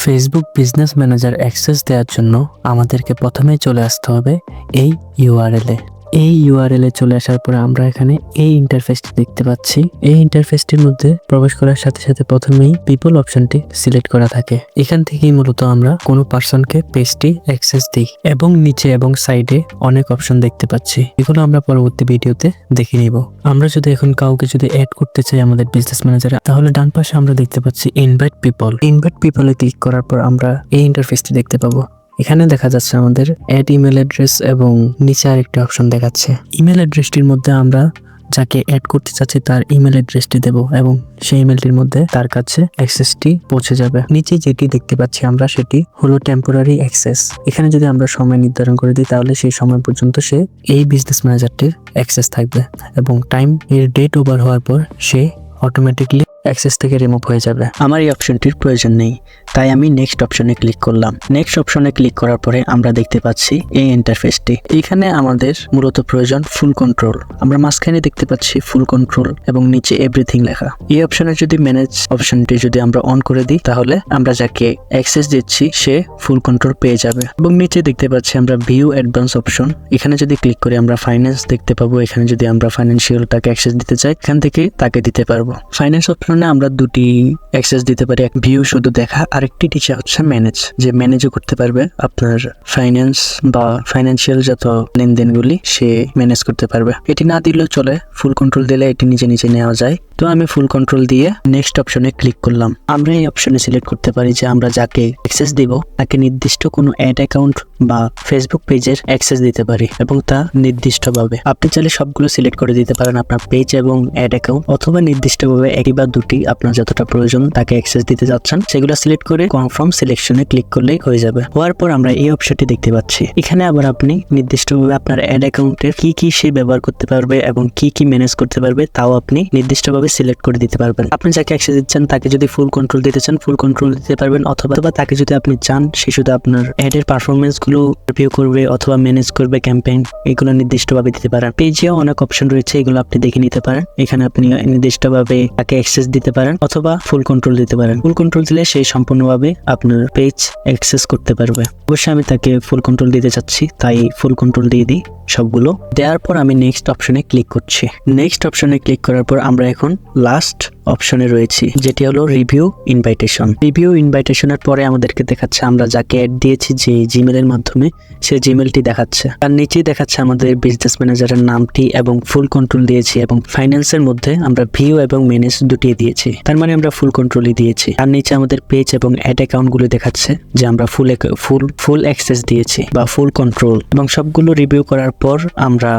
Facebook business manager access দেওয়ার জন্য আমাদেরকে প্রথমেই চলে আসতে হবে এই ইউআরএল-এ। এই ইউআরএল-এ চলে আসার পরে আমরা এখানে এই ইন্টারফেসটি দেখতে পাচ্ছি। এই ইন্টারফেসটির মধ্যে প্রবেশ করার সাথে সাথে প্রথমেই পিপল অপশনটি সিলেক্ট করা থাকে। এখান থেকেই মূলত আমরা কোনো পার্সনকে পেজটি অ্যাক্সেস দিই এবং নিচে এবং সাইডে অনেক অপশন দেখতে পাচ্ছি। এগুলো আমরা পরবর্তী ভিডিওতে দেখে নিব। আমরা যদি এখন কাউকে যদি অ্যাড করতে চাই আমাদের বিজনেস ম্যানেজারে, তাহলে ডান পাশে আমরা দেখতে পাচ্ছি ইনভাইট পিপল। ইনভাইট পিপলে ক্লিক করার পর আমরা এই ইন্টারফেসটি দেখতে পাবো। এখানে দেখা যাচ্ছে আমাদের অ্যাড ইমেল অ্যাড্রেস এবং নিচে আরেকটি অপশন দেখাচ্ছে। ইমেল অ্যাড্রেসটির মধ্যে আমরা যাকে অ্যাড করতে চাচ্ছি তার ইমেল অ্যাড্রেসটি দেব এবং সেই ইমেলটির মধ্যে তার কাছে অ্যাক্সেসটি পৌঁছে যাবে। নিচে যেটি দেখতে পাচ্ছি আমরা সেটি হলো টেম্পোরারি অ্যাক্সেস। এখানে যদি আমরা সময় নির্ধারণ করে দিই তাহলে সেই সময় পর্যন্ত সে এই বিজনেস ম্যানেজারটির অ্যাক্সেস থাকবে এবং টাইম এর ডেট ওভার হওয়ার পর সে অটোমেটিকলি অ্যাক্সেস থেকে রিমুভ হয়ে যাবে। আমার এই অপশনটির প্রয়োজন নেই, তাই আমি নেক্সট অপশনে ক্লিক করলাম। নেক্সট অপশনে ক্লিক করার পরে আমরা দেখতে পাচ্ছি এই ইন্টারফেসটি। এখানে আমাদের মূলত প্রয়োজন ফুল কন্ট্রোল। আমরা মাঝখানে দেখতে পাচ্ছি ফুল কন্ট্রোল এবং নিচে এভরিথিং লেখা। এই অপশনে যদি ম্যানেজ অপশনটি যদি আমরা অন করে দিই তাহলে আমরা যাকে অ্যাক্সেস দিচ্ছি সে ফুল কন্ট্রোল পেয়ে যাবে। এবং নিচে দেখতে পাচ্ছি আমরা ভিউ অ্যাডভান্স অপশন। এখানে যদি ক্লিক করি আমরা ফাইন্যান্স দেখতে পাবো। এখানে যদি আমরা ফাইন্যান্সিয়াল তাকে অ্যাক্সেস দিতে চাই এখান থেকে তাকে দিতে পারবো। ফাইন্যান্স অপশনে আমরা দুটি অ্যাক্সেস দিতে পারি, এক ভিউ শুধু দেখা, আরেকটি নিচে হচ্ছে ম্যানেজ, যে ম্যানেজও করতে পারবে আপনার ফাইন্যান্স বা ফাইন্যান্সিয়াল যত লেনদেনগুলি সে ম্যানেজ করতে পারবে। এটি না দিলেও চলে, ফুল কন্ট্রোল দিলে এটি নিচে নিচে নেওয়া যায়। তো আমি ফুল কন্ট্রোল দিয়ে নেক্সট অপশনে ক্লিক করলাম। আমরা এই অপশনে সিলেক্ট করতে পারি যে আমরা যাকে অ্যাক্সেস দিব তাকে নির্দিষ্ট কোনো অ্যাড অ্যাকাউন্ট বা ফেসবুক পেজের অ্যাক্সেস দিতে পারি এবং তা নির্দিষ্টভাবে। আপনি চাইলে সবগুলো সিলেক্ট করে দিতে পারেন আপনার পেজ এবং অ্যাড অ্যাকাউন্ট, অথবা নির্দিষ্টভাবে একই বা দুটি আপনার যতটা প্রয়োজন তাকে অ্যাক্সেস দিতে যাচ্ছেন সেগুলো সিলেক্ট করে কনফার্ম সিলেকশনে ক্লিক করলেই হয়ে যাবে। হওয়ার পর আমরা এই অপশনটি দেখতে পাচ্ছি। এখানে আবার আপনি নির্দিষ্টভাবে আপনার অ্যাড অ্যাকাউন্টের কি সে ব্যবহার করতে পারবে এবং কি ম্যানেজ করতে পারবে তাও আপনি নির্দিষ্টভাবে সিলেক্ট করে দিতে পারবেন। আপনি যাকে অ্যাক্সেস দিচ্ছেন তাকে যদি ফুল কন্ট্রোল দিতে চান ফুল কন্ট্রোল দিতে পারবেন, অথবা তাকে যদি আপনি চান সে শুধু আপনার অ্যাডের পারফরমেন্স গুলো রিভিউ করবে অথবা ম্যানেজ করবে ক্যাম্পেইন, এগুলো নির্দিষ্টভাবে দিতে পারেন। পেজেও অনেক অপশন রয়েছে, এগুলো আপনি দেখে নিতে পারেন। এখানে আপনি নির্দিষ্টভাবে তাকে অ্যাক্সেস দিতে পারেন অথবা ফুল কন্ট্রোল দিতে পারেন। ফুল কন্ট্রোল দিলে সেই সম্পূর্ণভাবে আপনার পেজ অ্যাক্সেস করতে পারবে। অবশ্যই আমি তাকে ফুল কন্ট্রোল দিতে চাচ্ছি, তাই ফুল কন্ট্রোল দিয়ে দিই সবগুলো। দেওয়ার পর আমি নেক্সট অপশনে ক্লিক করছি। নেক্সট অপশনে ক্লিক করার পর আমরা এখন লাস্ট অপশনে রয়েছি, যেটি হলো রিভিউ ইনভাইটেশন। রিভিউ ইনভাইটেশনের পরে আমাদেরকে দেখাচ্ছে আমরা যাকে অ্যাড দিয়েছি যে জিমেলের মাধ্যমে সে জিমেলটি দেখাচ্ছে। তার নিচেই দেখাচ্ছে আমাদের বিজনেস ম্যানেজারের নামটি এবং ফুল কন্ট্রোল দিয়েছি এবং ফাইন্যান্সের মধ্যে আমরা ভিউ এবং ম্যানেজ দুটি দিয়েছি, তার মানে আমরা ফুল কন্ট্রোলই দিয়েছি। তার নিচে আমাদের পেজ এবং অ্যাড অ্যাকাউন্ট গুলো দেখাচ্ছে যে আমরা ফুল অ্যাক্সেস দিয়েছি বা ফুল কন্ট্রোল। এবং সবগুলো রিভিউ করার পর আমরা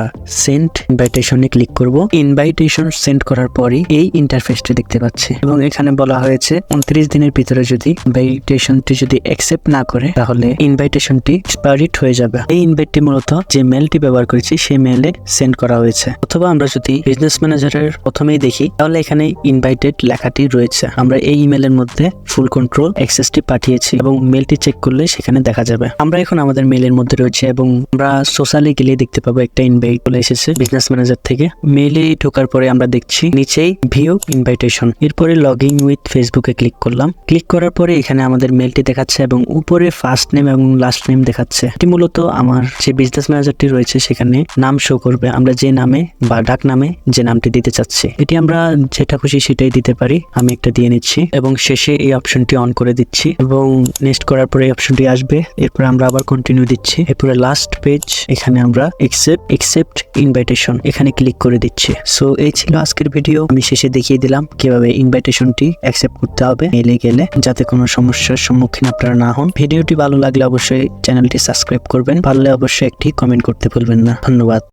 সেন্ড ইনভাইটেশনে ক্লিক করব। ইনভাইটেশন সেন্ড করার পরই এই ইন্টারফেসটি দেখতে পাচ্ছি এবং এখানে বলা হয়েছে 29 দিনের ভিতরে যদি ইনভাইটেশনটি যদি অ্যাকসেপ্ট না করে তাহলে ইনভাইটেশনটি এক্সপায়ারিড হয়ে যাবে। এই ইনভাইটটি মূলত যে মেলটি ব্যবহার করেছি সেই মেলে সেন্ড করা হয়েছে। অথবা আমরা যদি বিজনেস ম্যানেজারের প্রথমেই দেখি তাহলে এখানে ইনভাইটেড লেখাটি রয়েছে। আমরা এই ইমেলের মধ্যে ফুল কন্ট্রোল অ্যাক্সেসটি পাঠিয়েছি এবং মেলটি চেক করলে সেখানে দেখা যাবে। আমরা এখন আমাদের মেলের মধ্যে রয়েছে এবং আমরা সোশ্যালে গেলে দেখতে পাবো একটা ইনভাইট চলে এসেছে বিজনেস ম্যানেজার থেকে। মেলে ঢোকার পরে আমরা দেখছি নিচেই ভিউ ইনভাইটেশন। এরপরে লগইন উইথ ফেসবুকে ক্লিক করলাম। ক্লিক করার পরে এখানে আমাদের মেলটি দেখাচ্ছে এবং উপরে ফার্স্ট নেম এবং লাস্ট নেম দেখাচ্ছে। এটি মূলত আমার যে বিজনেস ম্যানেজারটি রয়েছে সেখানে নাম শো করবে, আমরা যে নামে বা ডাক নামে যে নামটি দিতে চাচ্ছি। এটি আমরা যেটা খুশি সেটাই দিতে পারি। আমি একটা দিয়ে নিচ্ছি এবং শেষে এই অপশনটি অন করে দিচ্ছি এবং নেক্সট করার পরে এই অপশনটি আসবে। এরপর আমরা আবার কন্টিনিউ দিচ্ছি। এরপরে লাস্ট পেজ, এখানে আমরা একসেপ্ট ইনভাইটেশন এখানে ক্লিক করে দিচ্ছি। সো এই ছিল আজকের ভিডিও। আমি শেষে দেখিয়ে দিলাম কিভাবে ইনভাইটেশনটি অ্যাকসেপ্ট করতে হবে মেইলে গেলে, যাতে কোনো সমস্যার সম্মুখীন আপনারা না হন। ভিডিওটি ভালো লাগলে অবশ্যই চ্যানেলটি সাবস্ক্রাইব করবেন, ভালো লাগলে অবশ্যই একটি কমেন্ট করতে ভুলবেন না। ধন্যবাদ।